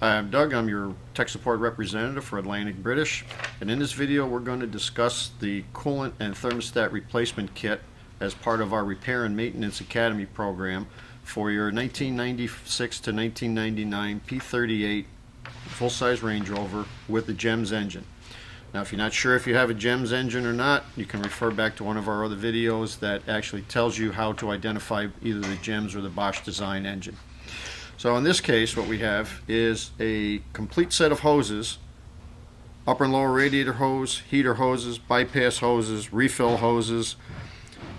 I'm Doug, I'm your tech support representative for Atlantic British, and in this video we're going to discuss the coolant and thermostat replacement kit as part of our Repair and Maintenance Academy program for your 1996 to 1999 P38 full-size Range Rover with the GEMS engine. Now, if you're not sure if you have a GEMS engine or not, you can refer back to one of our other videos that actually tells you how to identify either the GEMS or the Bosch design engine. So in this case, what we have is a complete set of hoses: upper and lower radiator hose, heater hoses, bypass hoses, refill hoses.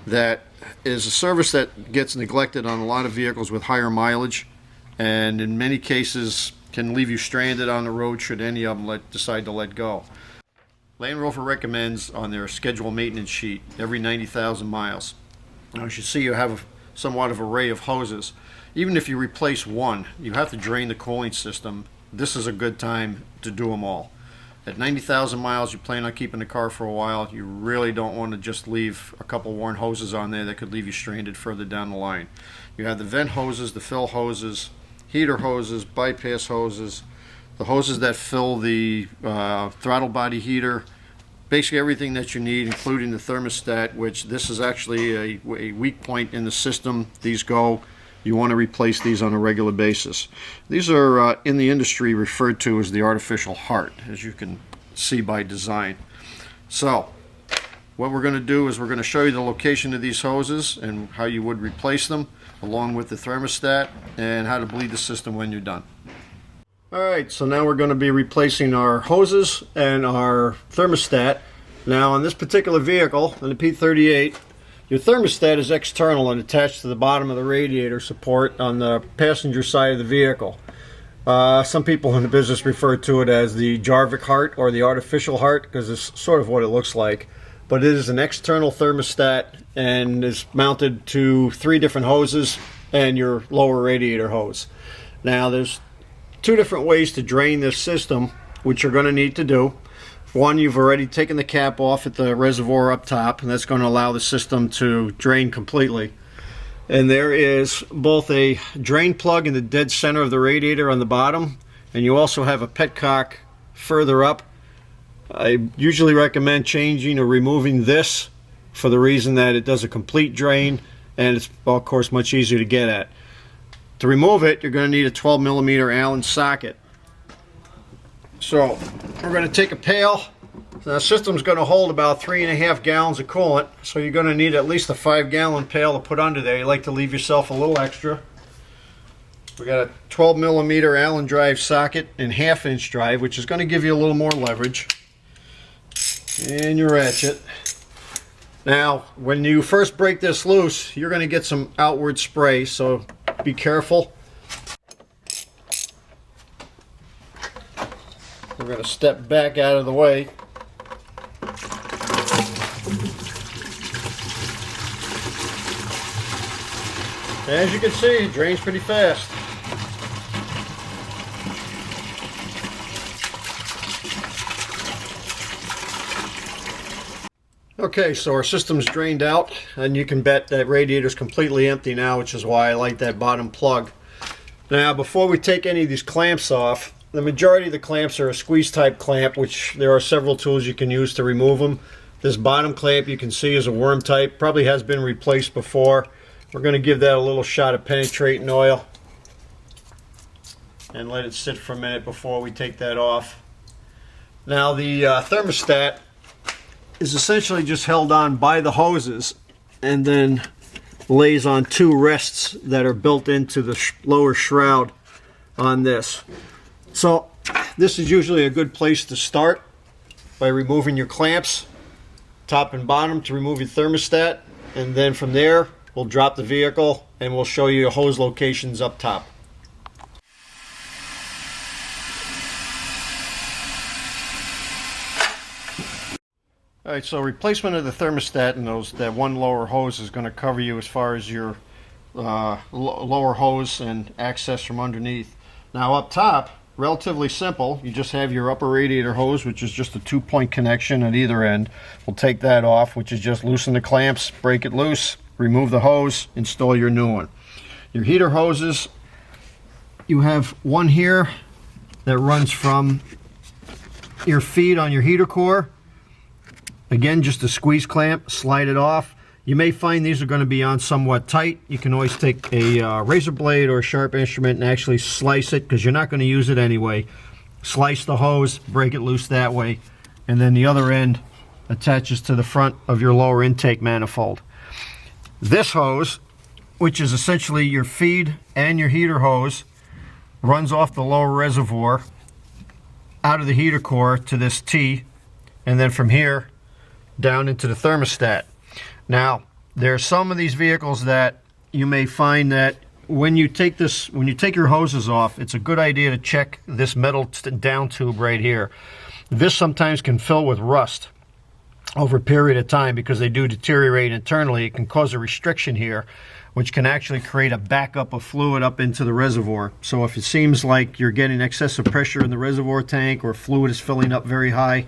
That is a service that gets neglected on a lot of vehicles with higher mileage, and in many cases can leave you stranded on the road should any of them decide to let go. Land Rover recommends on their schedule maintenance sheet every 90,000 miles. Now, as you see, you have somewhat of an array of hoses. Even if you replace one, you have to drain the cooling system. This is a good time to do them all. At 90,000 miles, you plan on keeping the car for a while. You really don't want to just leave a couple worn hoses on there that could leave you stranded further down the line. You have the vent hoses, the fill hoses, heater hoses, bypass hoses, the hoses that fill the throttle body heater, basically everything that you need, including the thermostat, which this is actually a weak point in the system. These go. You want to replace these on a regular basis. These are in the industry referred to as the artificial heart, as you can see by design. So what we're going to do is we're going to show you the location of these hoses and how you would replace them, along with the thermostat, and how to bleed the system when you're done. Alright, so now we're going to be replacing our hoses and our thermostat. Now, on this particular vehicle, on the P38, your thermostat is external and attached to the bottom of the radiator support on the passenger side of the vehicle. Some people in the business refer to it as the Jarvik heart or the artificial heart, because it's sort of what it looks like. But it is an external thermostat and is mounted to 3 different hoses and your lower radiator hose. Now, there's 2 different ways to drain this system, which you're going to need to do. One, you've already taken the cap off at the reservoir up top, and that's going to allow the system to drain completely. And there is both a drain plug in the dead center of the radiator on the bottom, and you also have a petcock further up. I usually recommend changing or removing this for the reason that it does a complete drain, and it's, well, of course, much easier to get at. To remove it, you're going to need a 12mm Allen socket. So we're going to take a pail. The system's going to hold about 3.5 gallons of coolant, so you're going to need at least a 5-gallon pail to put under there. You like to leave yourself a little extra. We got a 12mm Allen drive socket and 1/2-inch drive, which is going to give you a little more leverage. And your ratchet. Now, when you first break this loose, you're going to get some outward spray, so be careful. We're going to step back out of the way. As you can see, it drains pretty fast. Okay, so our system's drained out, and you can bet that radiator's completely empty now, which is why I like that bottom plug. Now, before we take any of these clamps off, the majority of the clamps are a squeeze type clamp, which there are several tools you can use to remove them. This bottom clamp you can see is a worm type, probably has been replaced before. We're going to give that a little shot of penetrating oil and let it sit for a minute before we take that off. Now, the thermostat is essentially just held on by the hoses and then lays on 2 rests that are built into the lower shroud on this. So this is usually a good place to start, by removing your clamps, top and bottom, to remove your thermostat, and then from there we'll drop the vehicle and we'll show you your hose locations up top. Alright, so replacement of the thermostat and that one lower hose is going to cover you as far as your lower hose and access from underneath. Now up top, relatively simple. You just have your upper radiator hose, which is just a 2-point connection at either end. We'll take that off, which is just loosen the clamps, break it loose, remove the hose, install your new one. Your heater hoses, you have one here that runs from your feed on your heater core. Again, just a squeeze clamp, slide it off. You may find these are going to be on somewhat tight. You can always take a razor blade or a sharp instrument and actually slice it, because you're not going to use it anyway. Slice the hose, break it loose that way, and then the other end attaches to the front of your lower intake manifold. This hose, which is essentially your feed and your heater hose, runs off the lower reservoir out of the heater core to this T, and then from here down into the thermostat. Now, there are some of these vehicles that you may find that when you take your hoses off, it's a good idea to check this metal down tube right here. This sometimes can fill with rust over a period of time because they do deteriorate internally. It can cause a restriction here, which can actually create a backup of fluid up into the reservoir. So if it seems like you're getting excessive pressure in the reservoir tank, or fluid is filling up very high,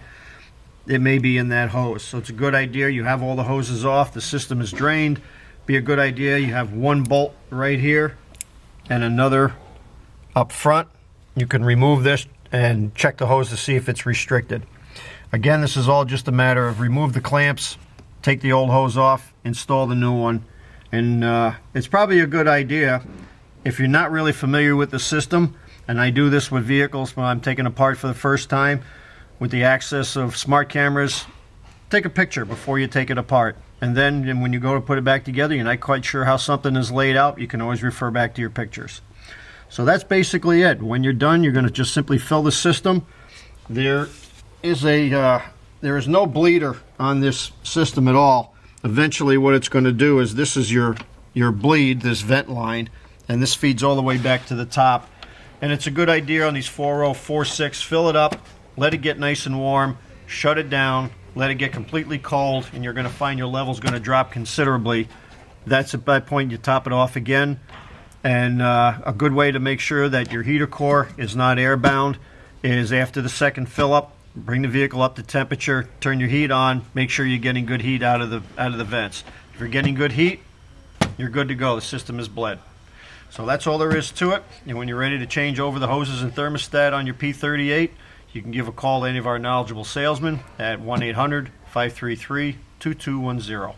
it may be in that hose. So it's a good idea you have all the hoses off, the system is drained. Be a good idea you have one bolt right here and another up front. You can remove this and check the hose to see if it's restricted. Again, this is all just a matter of remove the clamps, take the old hose off, install the new one. And it's probably a good idea, if you're not really familiar with the system, and I do this with vehicles when I'm taking apart for the first time, with the access of smart cameras, take a picture before you take it apart. And then when you go to put it back together, you're not quite sure how something is laid out, you can always refer back to your pictures. So that's basically it. When you're done, you're going to just simply fill the system. There is no bleeder on this system at all. Eventually what it's going to do is, this is your bleed, this vent line, and this feeds all the way back to the top. And it's a good idea on these 4.0, 4.6, fill it up, let it get nice and warm, shut it down, let it get completely cold, and you're going to find your level's going to drop considerably. That's at that point you top it off again. And a good way to make sure that your heater core is not airbound is, after the second fill up, bring the vehicle up to temperature, turn your heat on, make sure you're getting good heat out of the vents. If you're getting good heat, you're good to go. The system is bled. So that's all there is to it. And when you're ready to change over the hoses and thermostat on your P38, you can give a call to any of our knowledgeable salesmen at 1-800-533-2210.